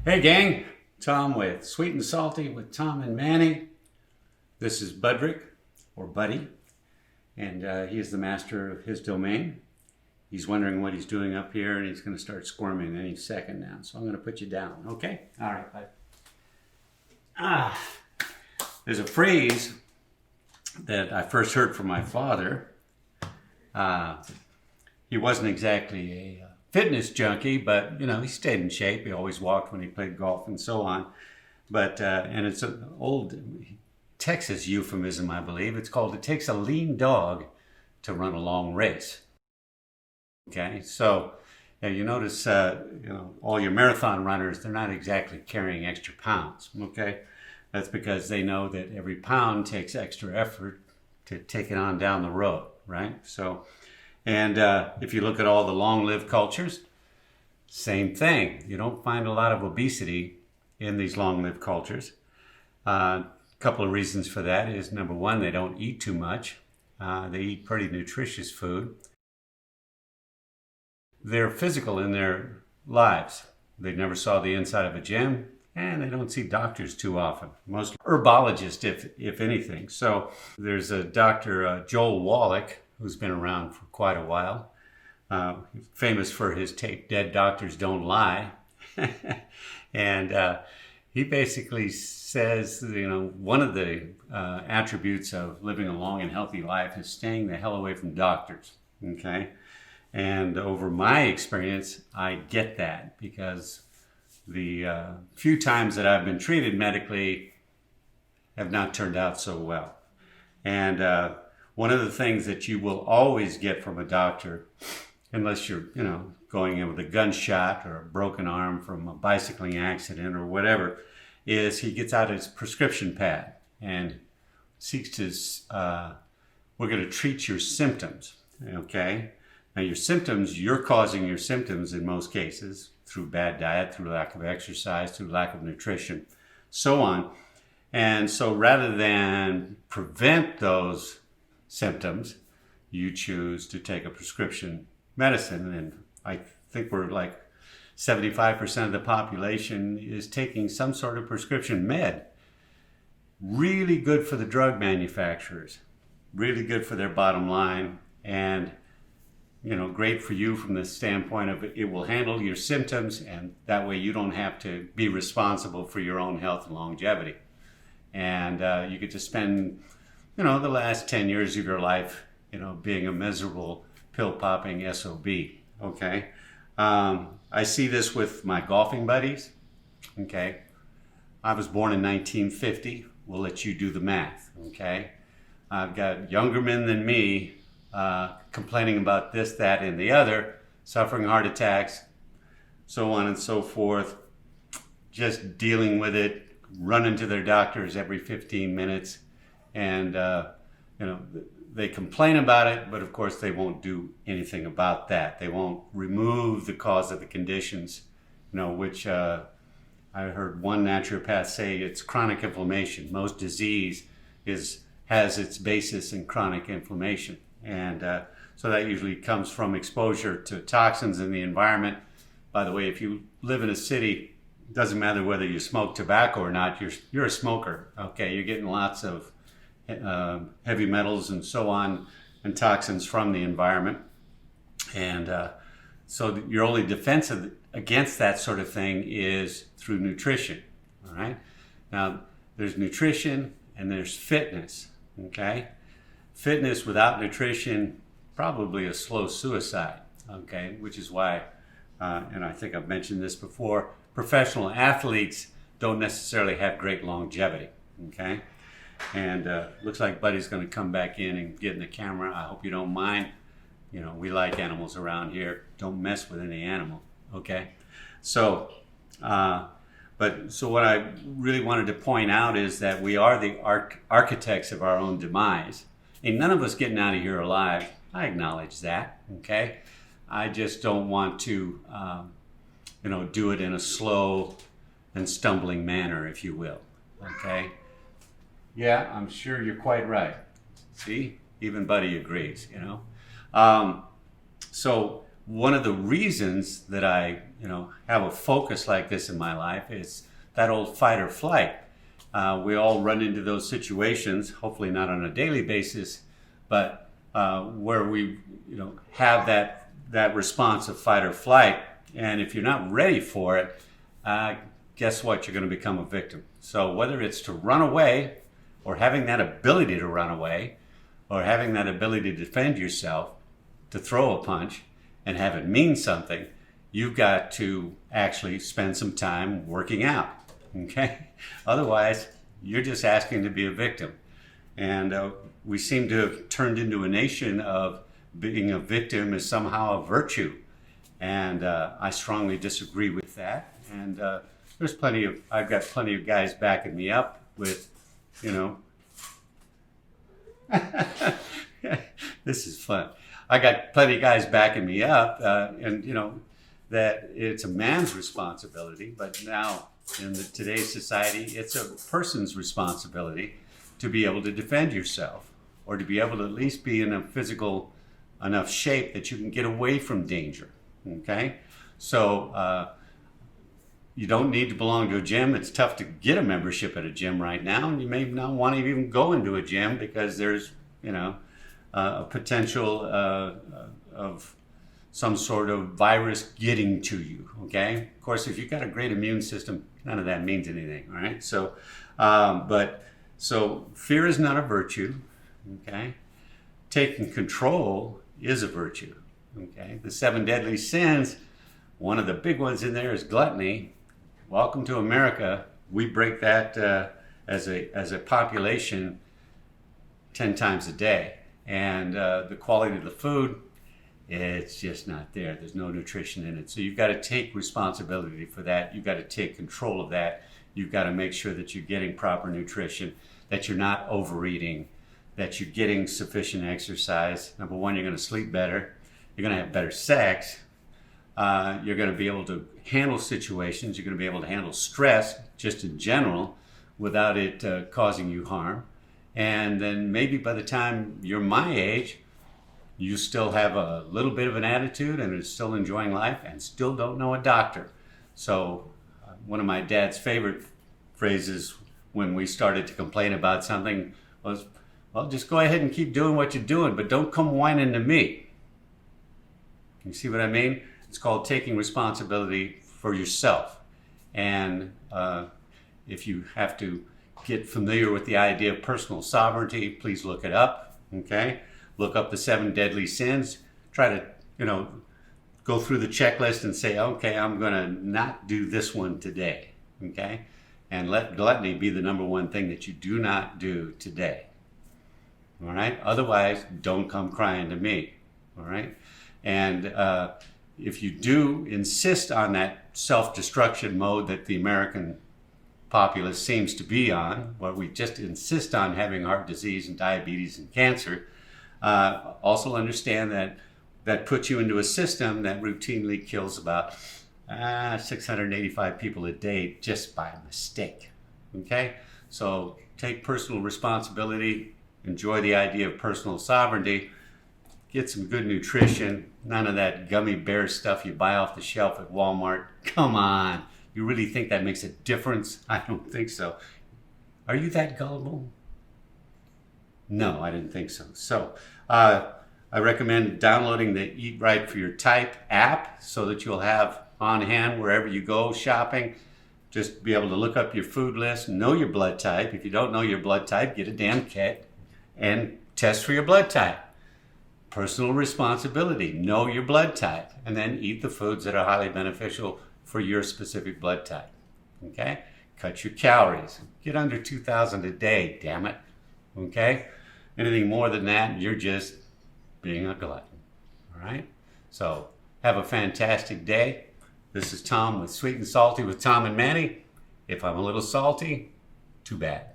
Hey gang, Tom with Sweet and Salty with Tom and Manny. This is Budrick, or Buddy, and he is the master of his domain. He's wondering what he's doing up here, and he's going to start squirming any second now. So I'm going to put you down, okay? All right, bud. There's a phrase that I first heard from my father. He wasn't exactly a fitness junkie, but he stayed in shape. He always walked when he played golf and so on. But and it's an old Texas euphemism, I believe. It's called, it takes a lean dog to run a long race. Okay, so you notice all your marathon runners, they're not exactly carrying extra pounds. Okay, that's because they know that every pound takes extra effort to take it on down the road, right? So, and if you look at all the long-lived cultures, same thing. You don't find a lot of obesity in these long-lived cultures. A couple of reasons for that is, number one, they don't eat too much. They eat pretty nutritious food. They're physical in their lives. They never saw the inside of a gym, and they don't see doctors too often. Most herbologists, if anything. So there's a Dr. Joel Wallach, who's been around for quite a while, famous for his tape, Dead Doctors Don't Lie. And he basically says, one of the attributes of living a long and healthy life is staying the hell away from doctors, okay? And over my experience, I get that, because the few times that I've been treated medically have not turned out so well. And one of the things that you will always get from a doctor, unless you're, going in with a gunshot or a broken arm from a bicycling accident or whatever, is he gets out his prescription pad and seeks to, we're going to treat your symptoms, okay? Now your symptoms, you're causing your symptoms in most cases through bad diet, through lack of exercise, through lack of nutrition, so on. And so rather than prevent those symptoms, you choose to take a prescription medicine. And I think we're like 75% of the population is taking some sort of prescription med. Really good for the drug manufacturers, really good for their bottom line, and great for you from the standpoint of it will handle your symptoms, and that way you don't have to be responsible for your own health and longevity. And you get to spend the last 10 years of your life, being a miserable pill-popping SOB, okay? I see this with my golfing buddies, okay? I was born in 1950. We'll let you do the math, okay? I've got younger men than me complaining about this, that, and the other, suffering heart attacks, so on and so forth, just dealing with it, running to their doctors every 15 minutes. And, they complain about it, but of course they won't do anything about that. They won't remove the cause of the conditions, which I heard one naturopath say it's chronic inflammation. Most disease has its basis in chronic inflammation. And so that usually comes from exposure to toxins in the environment. By the way, if you live in a city, it doesn't matter whether you smoke tobacco or not, you're a smoker, okay? You're getting lots of heavy metals and so on, and toxins from the environment. And so your only defense against that sort of thing is through nutrition, all right? Now, there's nutrition and there's fitness, okay? Fitness without nutrition, probably a slow suicide, okay? Which is why, and I think I've mentioned this before, professional athletes don't necessarily have great longevity, okay? And looks like Buddy's going to come back in and get in the camera. I hope you don't mind. We like animals around here. Don't mess with any animal, okay? So, so what I really wanted to point out is that we are the architects of our own demise. Ain't none of us getting out of here alive. I acknowledge that, okay? I just don't want to, do it in a slow and stumbling manner, if you will, okay? Yeah, I'm sure you're quite right. See, even Buddy agrees, So one of the reasons that I, have a focus like this in my life is that old fight or flight. We all run into those situations, hopefully not on a daily basis, but where we, have that response of fight or flight. And if you're not ready for it, guess what? You're going to become a victim. So whether it's to run away, or having that ability to run away, or having that ability to defend yourself, to throw a punch and have it mean something, you've got to actually spend some time working out, okay? Otherwise, you're just asking to be a victim. And we seem to have turned into a nation of being a victim is somehow a virtue. And I strongly disagree with that. And I've got plenty of guys backing me up with, this is fun. I got plenty of guys backing me up, and that it's a man's responsibility, but now in today's society, it's a person's responsibility to be able to defend yourself, or to be able to at least be in a physical enough shape that you can get away from danger, okay? So you don't need to belong to a gym. It's tough to get a membership at a gym right now, and you may not want to even go into a gym because there's, a potential of some sort of virus getting to you, okay? Of course, if you've got a great immune system, none of that means anything, all right? So, so fear is not a virtue, okay? Taking control is a virtue, okay? The 7 deadly sins, one of the big ones in there is gluttony. Welcome to America. We break that as a population 10 times a day. And the quality of the food, it's just not there. There's no nutrition in it. So you've got to take responsibility for that. You've got to take control of that. You've got to make sure that you're getting proper nutrition, that you're not overeating, that you're getting sufficient exercise. Number one, you're going to sleep better. You're going to have better sex. You're going to be able to handle situations. You're going to be able to handle stress just in general without it causing you harm. And then maybe by the time you're my age, you still have a little bit of an attitude and are still enjoying life and still don't know a doctor. So one of my dad's favorite phrases when we started to complain about something was, well, just go ahead and keep doing what you're doing, but don't come whining to me. You see what I mean? It's called taking responsibility for yourself. And if you have to get familiar with the idea of personal sovereignty, please look it up, okay? Look up the 7 deadly sins. Try to, go through the checklist and say, okay, I'm going to not do this one today, okay? And let gluttony be the number one thing that you do not do today, all right? Otherwise, don't come crying to me, all right? And if you do insist on that self-destruction mode that the American populace seems to be on, where we just insist on having heart disease and diabetes and cancer, also understand that puts you into a system that routinely kills about 685 people a day just by mistake, okay? So take personal responsibility, enjoy the idea of personal sovereignty, get some good nutrition, none of that gummy bear stuff you buy off the shelf at Walmart. Come on. You really think that makes a difference? I don't think so. Are you that gullible? No, I didn't think so. So I recommend downloading the Eat Right for Your Type app so that you'll have on hand wherever you go shopping. Just be able to look up your food list, know your blood type. If you don't know your blood type, get a damn kit and test for your blood type. Personal responsibility, know your blood type, and then eat the foods that are highly beneficial for your specific blood type, okay? Cut your calories. Get under 2,000 a day, damn it, okay? Anything more than that, you're just being a glutton, all right? So have a fantastic day. This is Tom with Sweet and Salty with Tom and Manny. If I'm a little salty, too bad.